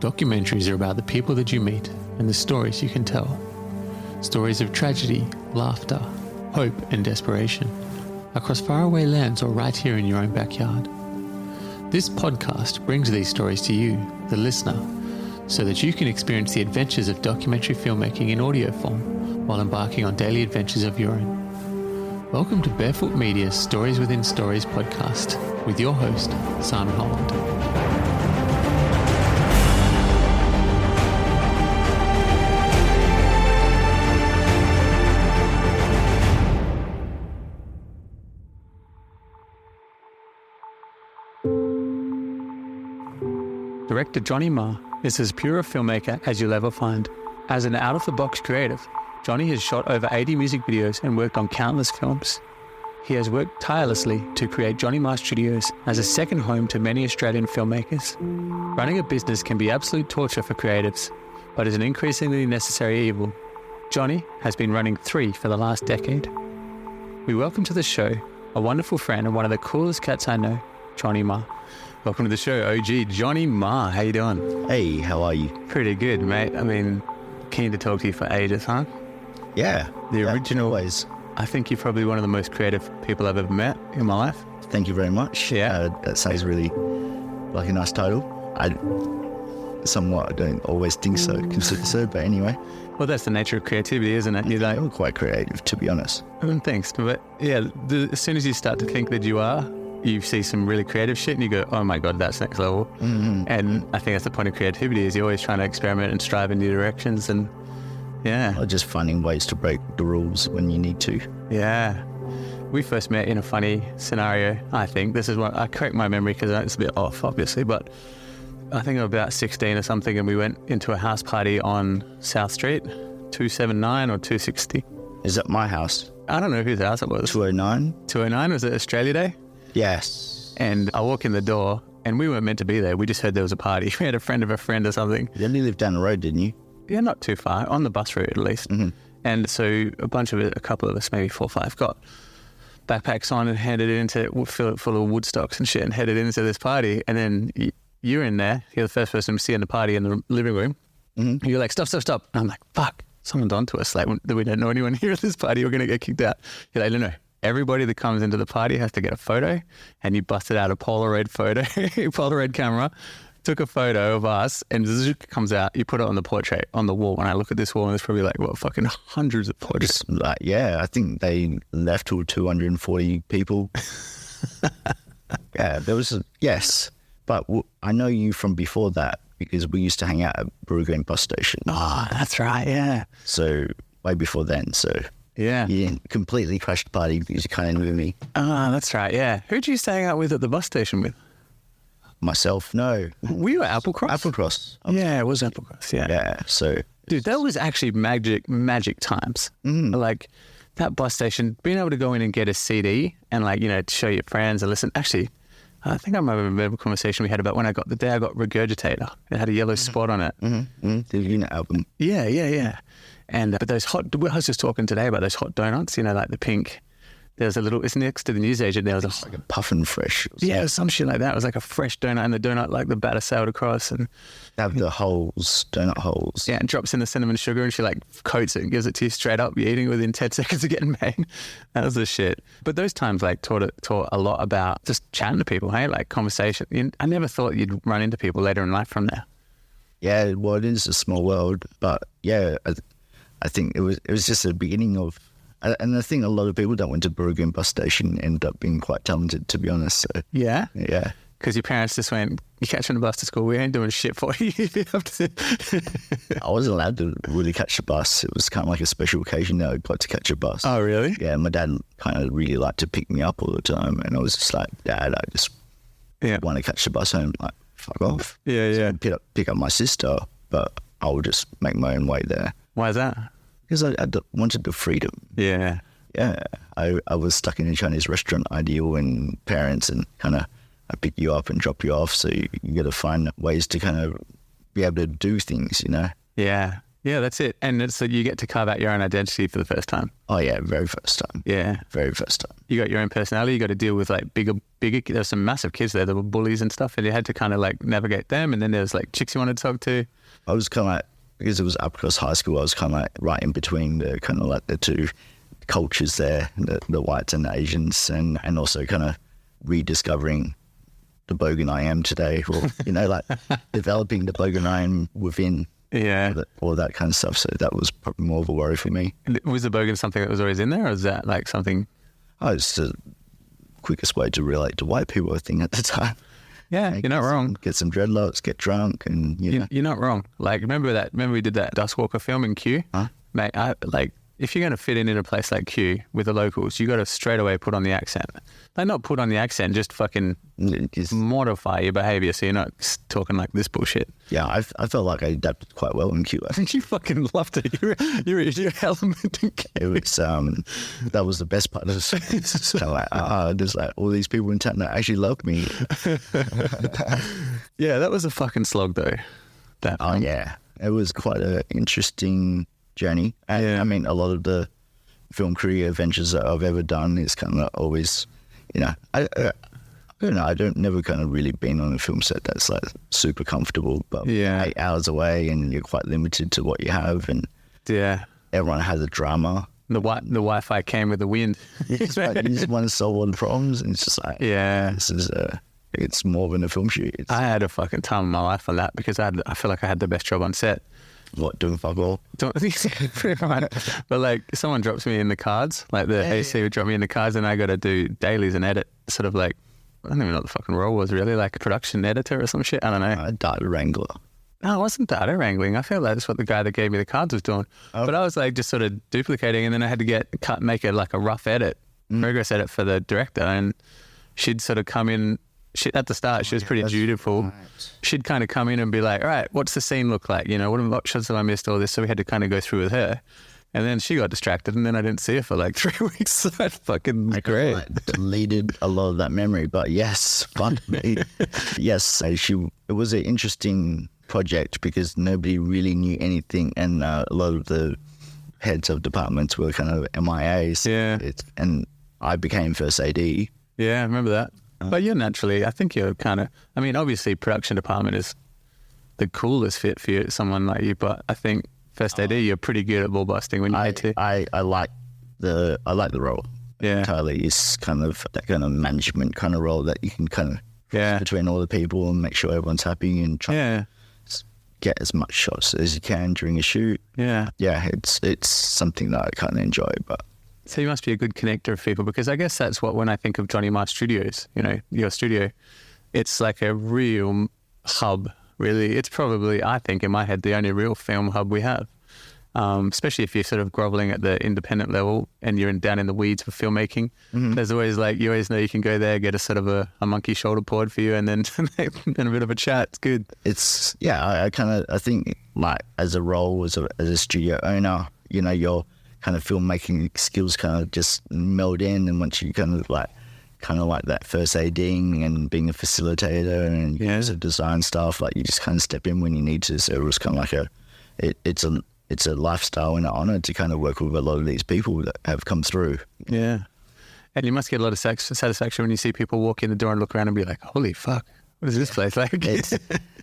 Documentaries are about the people that you meet and the stories you can tell. Stories of tragedy, laughter, hope and desperation, across faraway lands or right here in your own backyard. This podcast brings these stories to you, the listener, so that you can experience the adventures of documentary filmmaking in audio form while embarking on daily adventures of your own. Welcome to Barefoot Media's Stories Within Stories podcast with your host, Simon Holland. Director Johnny Marr is as pure a filmmaker as you'll ever find. As an out-of-the-box creative, Johnny has shot over 80 music videos and worked on countless films. He has worked tirelessly to create Johnny Marr Studios as a second home to many Australian filmmakers. Running a business can be absolute torture for creatives, but is an increasingly necessary evil. Johnny has been running 3 for the last decade. We welcome to the show a wonderful friend and one of the coolest cats I know, Johnny Marr. Welcome to the show, OG Johnny Marr. How you doing? Hey, how are you? Pretty good, mate. I mean, keen to talk to you for ages, huh? Yeah. The original. Always. I think you're probably one of the most creative people I've ever met in my life. Thank you very much. Yeah. That sounds really like a nice title. I don't always think so, consider so, but anyway. Well, that's the nature of creativity, isn't it? You're like, I'm quite creative, to be honest. Thanks. But yeah, as soon as you start to think that you are, you see some really creative shit and you go, oh my God, that's next level. Mm-hmm. And I think that's the point of creativity, is you're always trying to experiment and strive in new directions. And yeah. Or just finding ways to break the rules when you need to. Yeah. We first met in a funny scenario, I think. This is what I correct my memory because it's a bit off, obviously, but I think I was about 16 or something, and we went into a house party on South Street, 279 or 260. Is that my house? I don't know whose house it was. 209? 209, was it Australia Day? Yes. And I walk in the door, and we weren't meant to be there. We just heard there was a party. We had a friend of a friend or something. You only lived down the road, didn't you? Yeah, not too far, on the bus route at least. Mm-hmm. And so a couple of us, maybe 4 or 5, got backpacks on and headed into, full of Woodstocks and shit, and headed into this party. And then you're in there. You're the first person to see in the party in the living room. Mm-hmm. You're like, stop. And I'm like, fuck, someone's onto us. Like, we don't know anyone here at this party. We're going to get kicked out. You're like, no. Everybody that comes into the party has to get a photo, and you busted out a Polaroid camera, took a photo of us, and it comes out. You put it on the portrait on the wall. When I look at this wall, and there's probably fucking hundreds of portraits. Yeah, I think they left with 240 people. Yeah, there was yes, but I know you from before that because we used to hang out at Barefoot bus station. Oh, that's right. Yeah. So way before then. So. Yeah. You didn't completely crash the party because you kind of knew me. Ah, that's right, yeah. Who'd you stay out with at the bus station with? Myself, no. Were you at Applecross? Applecross. Yeah, it was Applecross, yeah. Yeah, so... Dude, that was actually magic times. Mm. Like, that bus station, being able to go in and get a CD and, to show your friends and listen. Actually, I think I might remember a conversation we had about the day I got Regurgitator. It had a yellow spot on it. Mm-hmm. Mm-hmm. The unit album. Yeah. And but those I was just talking today about those hot donuts, like the pink. There's it's next to the newsagent. There was like a puffin fresh. Yeah, some shit like that. It was like a fresh donut, and the donut, like the batter sailed across. And they have the donut holes. Yeah, and drops in the cinnamon sugar, and she coats it and gives it to you straight up. You're eating it within 10 seconds of getting made. That was the shit. But those times taught a lot about just chatting to people, hey, conversation. I never thought you'd run into people later in life from there. Yeah, well, it is a small world, but yeah, I think it was just the beginning of, and I think a lot of people that went to Barefoot bus station ended up being quite talented, to be honest. So, yeah? Yeah. Because your parents just went, you're catching the bus to school, we ain't doing shit for you. I wasn't allowed to really catch the bus. It was kind of like a special occasion that I got to catch a bus. Oh, really? Yeah, my dad kind of really liked to pick me up all the time, and I was just like, Dad, I just want to catch the bus home. Like, fuck off. Yeah. So pick up my sister, but I would just make my own way there. Why is that? Because I wanted the freedom. Yeah. Yeah. I was stuck in a Chinese restaurant ideal and parents and kind of I pick you up and drop you off. So you got to find ways to kind of be able to do things, Yeah. Yeah, that's it. And it's that you get to carve out your own identity for the first time. Oh yeah, very first time. Yeah. Very first time. You got your own personality. You got to deal with like bigger. There's some massive kids there that were bullies and stuff, and you had to kind of like navigate them. And then there's like chicks you wanted to talk to. I was kind of like, because it was Upcross High School, I was kind of like right in between the kind of like the two cultures there, the whites and the Asians, and also kind of rediscovering the bogan I am today, or, you know, like developing the bogan I am within. Yeah. All that kind of stuff. So that was probably more of a worry for me. Was the bogan something that was always in there, or is that like something? Oh, it's the quickest way to relate to white people, I think, at the time. Yeah, you're not wrong. Get some dreadlocks, get drunk, and you know. You're not wrong. Like, remember we did that Dustwalker film in Kew? Huh? Mate, if you're going to fit in a place like Kew with the locals, you got to straight away put on the accent. Like, not put on the accent, just fucking modify your behaviour so you're not talking like this bullshit. Yeah, I felt like I adapted quite well in Kew. I think You fucking loved it. You're your element in Kew. it was that was the best part of this. It's kind of like, there's like all these people in town that actually love me. Yeah, that was a fucking slog though. Oh yeah, it was quite an interesting journey. And, Yeah. I mean, a lot of the film career adventures that I've ever done is kind of always, you know, I don't know. I don't never kind of really been on a film set that's like super comfortable, but Yeah. 8 hours away and you're quite limited to what you have, and Yeah. everyone has a drama. The Wi-Fi came with the wind. It's like you just want to solve all the problems, and it's just like, Yeah. this is it's more than a film shoot. It's I had a fucking time of my life on that because I feel like I had the best job on set. what, doing fuck all. Pretty right. But like, someone drops me in the cards, like the AC would drop me in the cards, and I got to do dailies and edit. Sort of like, I don't even know what the fucking role was really, like a production editor or some shit. I don't know. Data wrangler. No, it wasn't data wrangling. I feel like that's what the guy that gave me the cards was doing. Oh. But I was like just sort of duplicating, and then I had to make a rough edit, progress edit for the director, and she'd sort of come in. At the start, she was pretty dutiful. Right. She'd kind of come in and be like, all right, what's the scene look like? You know, what shots have I missed, all this? So we had to kind of go through with her. And then she got distracted, and then I didn't see her for like 3 weeks. So that fucking was great. Like, deleted a lot of that memory, but yes, fuck me. Yes, so it was an interesting project because nobody really knew anything, and a lot of the heads of departments were kind of MIAs. Yeah. And I became first AD. Yeah, I remember that. But you're naturally, I think you're kind of, I mean, obviously production department is the coolest fit for you, someone like you, but I think first AD, you're pretty good at ball busting when you need to. I like the role. Yeah. Entirely. It's kind of that kind of management kind of role that you can kind of Yeah. between all the people and make sure everyone's happy and try Yeah. to get as much shots as you can during a shoot. Yeah. Yeah, it's something that I kind of enjoy, but So you must be a good connector of people, because I guess that's what, when I think of Johnny Marr Studios, you know, your studio, it's like a real hub, really. It's probably, I think in my head, the only real film hub we have, especially if you're sort of groveling at the independent level and you're down in the weeds for filmmaking. Mm-hmm. There's always like, you always know you can go there, get a sort of a monkey shoulder poured for you, and then then a bit of a chat. It's good. it's, yeah, I think like as a role, as a studio owner, you know, your kind of filmmaking skills kind of just meld in, and once you kind of like that first ADing and being a facilitator and sort of design stuff, like you just kind of step in when you need to. So it was kind of like it's a lifestyle and an honor to kind of work with a lot of these people that have come through. Yeah. And you must get a lot of satisfaction when you see people walk in the door and look around and be like, holy fuck, what is this place like?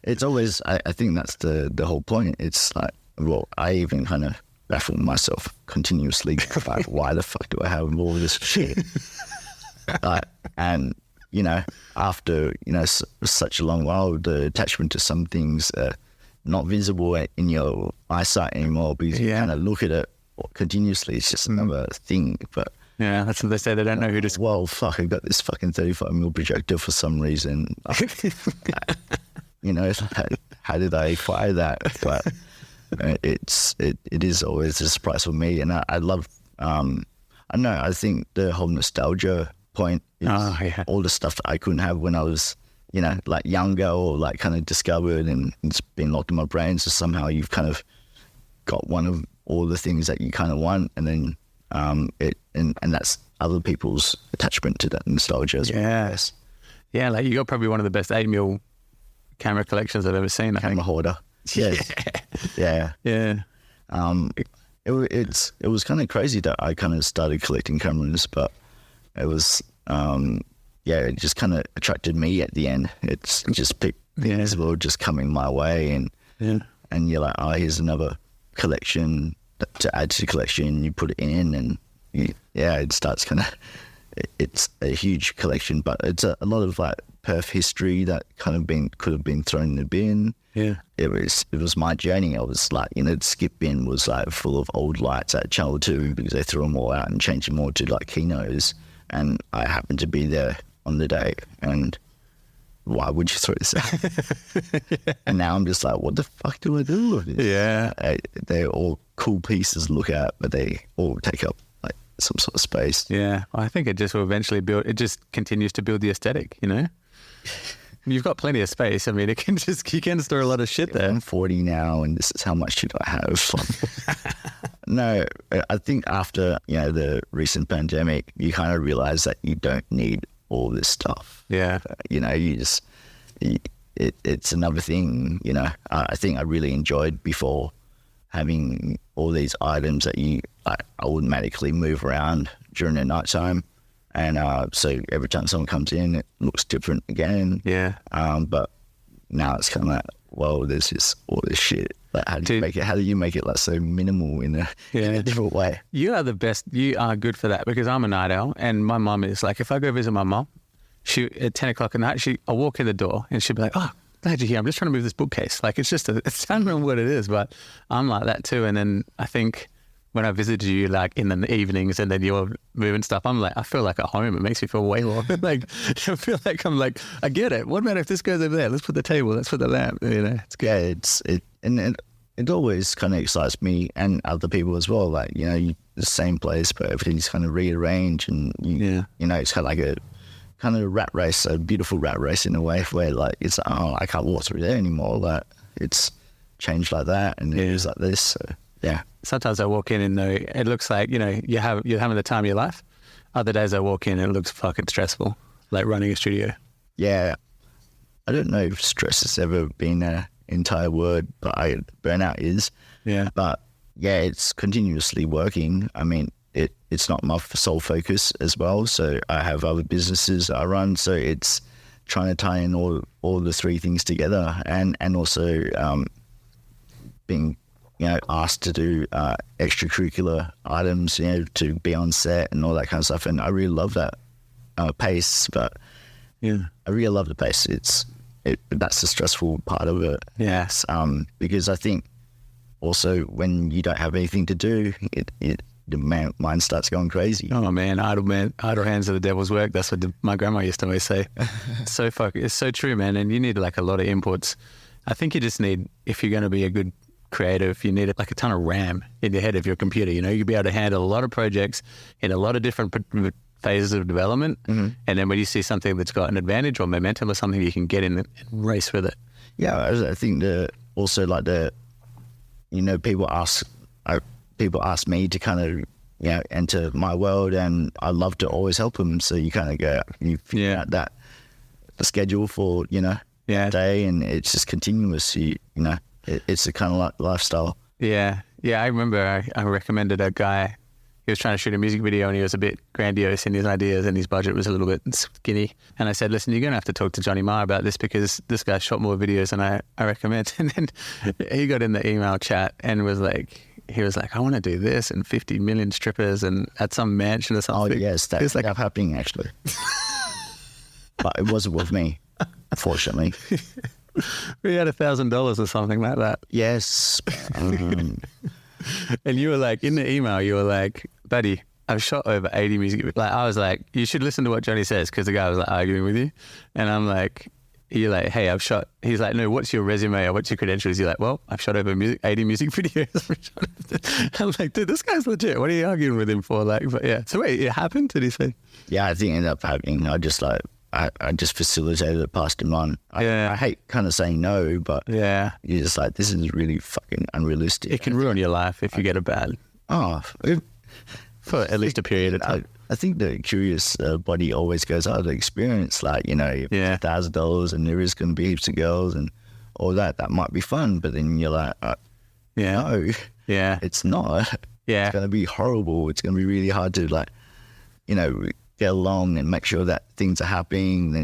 It's always, I think that's the whole point. It's like, well, I even kind of baffle myself continuously. Like, why the fuck do I have all this shit? And, you know, after, you know, such a long while, the attachment to some things not visible in your eyesight anymore, because you kind of look at it continuously. It's just another thing. But yeah, that's what they say. They don't know who to... Well, fuck, I got this fucking 35mm projector for some reason. You know, how did I acquire that? But it is always a surprise for me, and I love. I know. I think the whole nostalgia point is all the stuff that I couldn't have when I was, you know, like younger or like kind of discovered, and it's been locked in my brain. So somehow you've kind of got one of all the things that you kind of want, and then and that's other people's attachment to that nostalgia as well. Yes. Yeah, like you got probably one of the best 8mm camera collections I've ever seen. Camera hoarder. Yes. Yeah. Yeah. It was kind of crazy that I kind of started collecting cameras, but it was it just kind of attracted me at the end. It's just things were just coming my way, and you're like, oh, here's another collection to add to the collection. You put it in, and it starts kind of. It's a huge collection, but it's a lot of like Perth history that could have been thrown in the bin. Yeah, it was my journey. I was like, the skip bin was like full of old lights at Channel 2 because they threw them all out and changed them all to like kinos, and I happened to be there on the day, and why would you throw this out? And now I'm just like, what the fuck do I do with this? Yeah, they're all cool pieces to look at, but they all take up like some sort of space. Yeah, I think it just will eventually build. It just continues to build the aesthetic, You've got plenty of space. I mean, you can store a lot of shit there. I'm 40 now, and this is how much shit I have. No, I think after the recent pandemic, you kind of realize that you don't need all this stuff. Yeah, it's another thing. I think I really enjoyed before having all these items that I automatically move around during the night time. And so every time someone comes in, it looks different again. Yeah. But now it's kind of like, well, there's just all this shit. Like, how do you make it like so minimal in a different way? You are the best. You are good for that, because I'm a night owl, and my mum is like, if I go visit my mum, at 10 o'clock at night, I'll walk in the door and she'll be like, oh, glad you're here. I'm just trying to move this bookcase. Like, it's I don't know what it is, but I'm like that too. And then I think when I visited you like in the evenings and then you're moving stuff, I'm like, I feel like at home. It makes me feel way more like, I feel like I'm like, I get it. What about if this goes over there? Let's put the table, let's put the lamp, it's good. Yeah, it always kind of excites me and other people as well. Like, the same place, but everything's kind of rearranged, and it's kind of like a kind of rat race, a beautiful rat race in a way, where like, it's, oh, I can't walk through there anymore. Like, it's changed like that, and it was like this. So, yeah. Sometimes I walk in and it looks like, you're having the time of your life. Other days I walk in and it looks fucking stressful, like running a studio. Yeah. I don't know if stress has ever been an entire word, but burnout is. Yeah. But yeah, it's continuously working. I mean, it's not my sole focus as well. So I have other businesses I run. So it's trying to tie in all the three things together, and also being asked to do extracurricular items, to be on set and all that kind of stuff. And I really love that pace, but I really love the pace. That's the stressful part of it. Yes. Because I think also when you don't have anything to do, the mind starts going crazy. Oh man, idle hands are the devil's work. That's what my grandma used to always say. It's so true, man. And you need like a lot of inputs. I think you just need, if you're going to be a good creative, you need like a ton of RAM in the head of your computer. You'll be able to handle a lot of projects in a lot of different phases of development. Mm-hmm. And then when you see something that's got an advantage or momentum or something, you can get in and race with it. Yeah, I think also like people ask me to kind of enter my world, and I love to always help them. So you kind of go, you figure out that the schedule for day, and it's just continuous. It's a kind of like lifestyle. Yeah. I remember I recommended a guy. He was trying to shoot a music video, and he was a bit grandiose in his ideas, and his budget was a little bit skinny. And I said, listen, you're going to have to talk to Johnny Marr about this, because this guy shot more videos than I recommend. And then he got in the email chat and was like, I want to do this and 50 million strippers and at some mansion or something. Oh, yes, that's like happening actually. But it wasn't with me, unfortunately. We had $1,000 or something like that. Yes. And you were like, in the email, you were like, buddy, I've shot over 80 music videos. Like, I was like, you should listen to what Johnny says, because the guy was like arguing with you. And I'm like, you're like, hey, I've shot. He's like, no, what's your resume or what's your credentials? You're like, well, I've shot over 80 music videos. I'm like, dude, this guy's legit. What are you arguing with him for? Like, but yeah. So wait, it happened? Did he say? Yeah, I think it ended up happening. I just facilitated it, passed him on. I hate kind of saying no, but you're just like, this is really fucking unrealistic. It can ruin your life if you get it bad. For at least a period of time. I think the curious body always goes, the experience, like, $1,000 and there is going to be heaps of girls and all that. That might be fun, but then you're like, no. Yeah. It's not. Yeah. It's going to be horrible. It's going to be really hard to, like, you know, get along and make sure that things are happening.